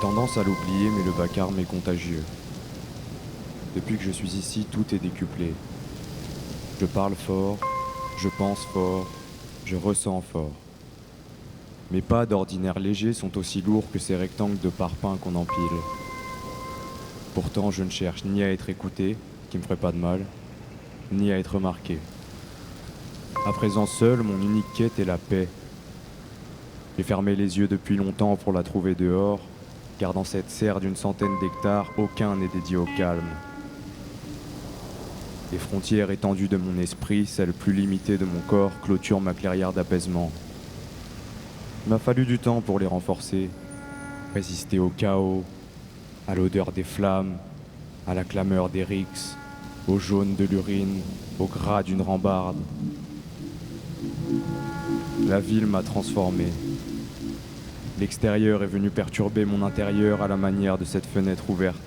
tendance à l'oublier, mais le vacarme est contagieux. Depuis que je suis ici, tout est décuplé. Je parle fort, je pense fort, je ressens fort. Mes pas d'ordinaire légers sont aussi lourds que ces rectangles de parpaing qu'on empile. Pourtant, je ne cherche ni à être écouté, ce qui me ferait pas de mal, ni à être remarqué. À présent seul, mon unique quête est la paix. J'ai fermé les yeux depuis longtemps pour la trouver dehors, car dans cette serre d'une centaine d'hectares, aucun n'est dédié au calme. Les frontières étendues de mon esprit, celles plus limitées de mon corps, clôturent ma clairière d'apaisement. Il m'a fallu du temps pour les renforcer, résister au chaos, à l'odeur des flammes, à la clameur des rixes, au jaune de l'urine, au gras d'une rambarde. La ville m'a transformé. L'extérieur est venu perturber mon intérieur à la manière de cette fenêtre ouverte.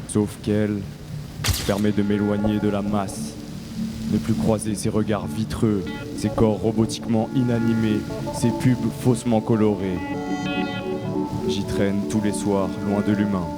Sauf qu'elle permet de m'éloigner de la masse, ne plus croiser ces regards vitreux, ces corps robotiquement inanimés, ces pubs faussement colorés. J'y traîne tous les soirs, loin de l'humain.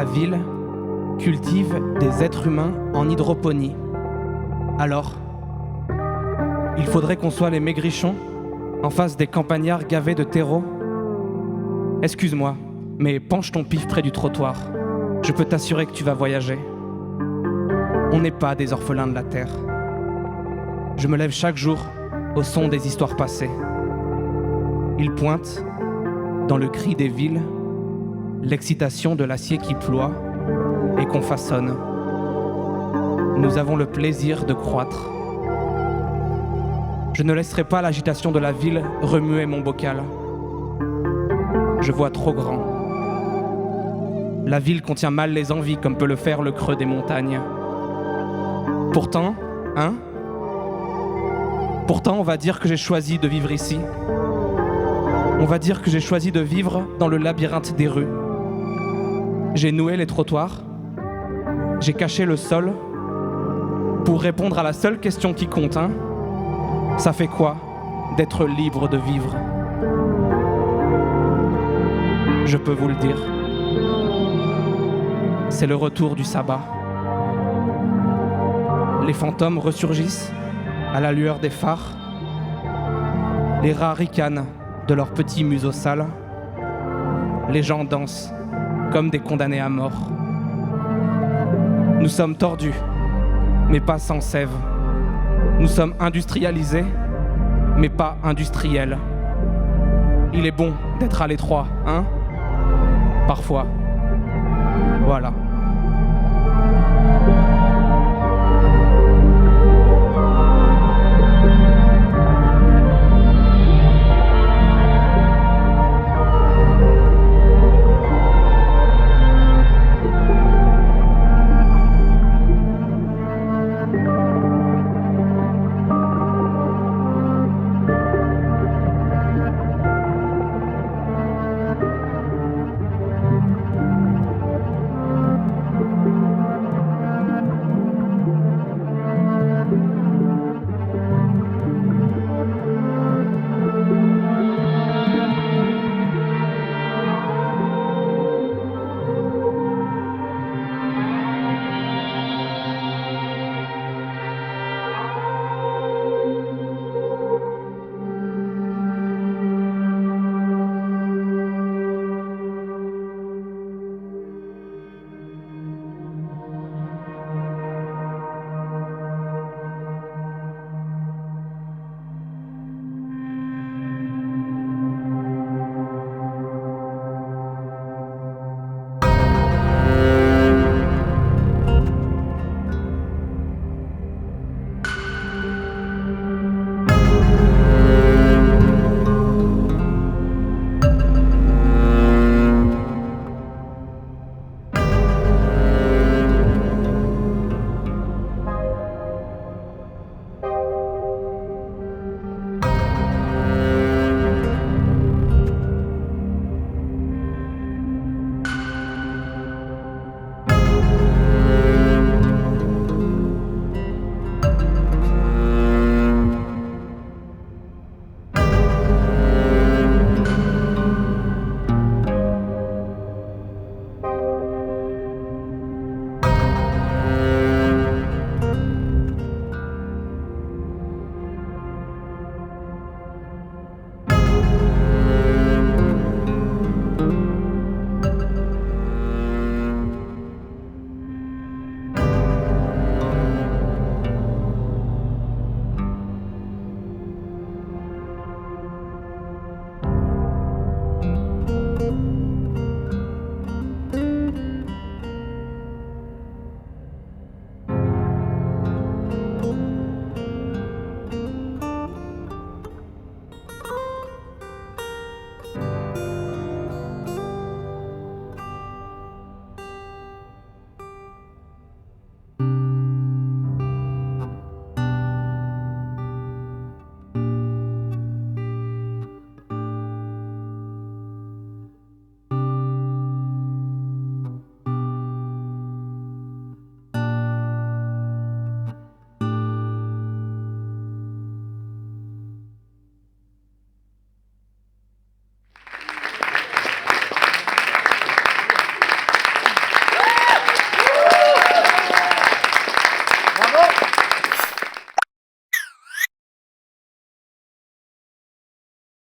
ville cultive des êtres humains en hydroponie. Alors, il faudrait qu'on soit les maigrichons en face des campagnards gavés de terreau. Excuse-moi, mais penche ton pif près du trottoir. Je peux t'assurer que tu vas voyager. On n'est pas des orphelins de la terre. Je me lève chaque jour au son des histoires passées. Ils pointent, dans le cri des villes, l'excitation de l'acier qui ploie et qu'on façonne. Nous avons le plaisir de croître. Je ne laisserai pas l'agitation de la ville remuer mon bocal. Je vois trop grand. La ville contient mal les envies comme peut le faire le creux des montagnes. Pourtant, Pourtant, on va dire que j'ai choisi de vivre ici. On va dire que j'ai choisi de vivre dans le labyrinthe des rues. J'ai noué les trottoirs. J'ai caché le sol pour répondre à la seule question qui compte, Ça fait quoi d'être libre de vivre? Je peux vous le dire. C'est le retour du sabbat. Les fantômes ressurgissent à la lueur des phares. Les rats ricanent de leurs petits museaux sales. Les gens dansent comme des condamnés à mort. Nous sommes tordus, mais pas sans sève. Nous sommes industrialisés, mais pas industriels. Il est bon d'être à l'étroit, Parfois. Voilà.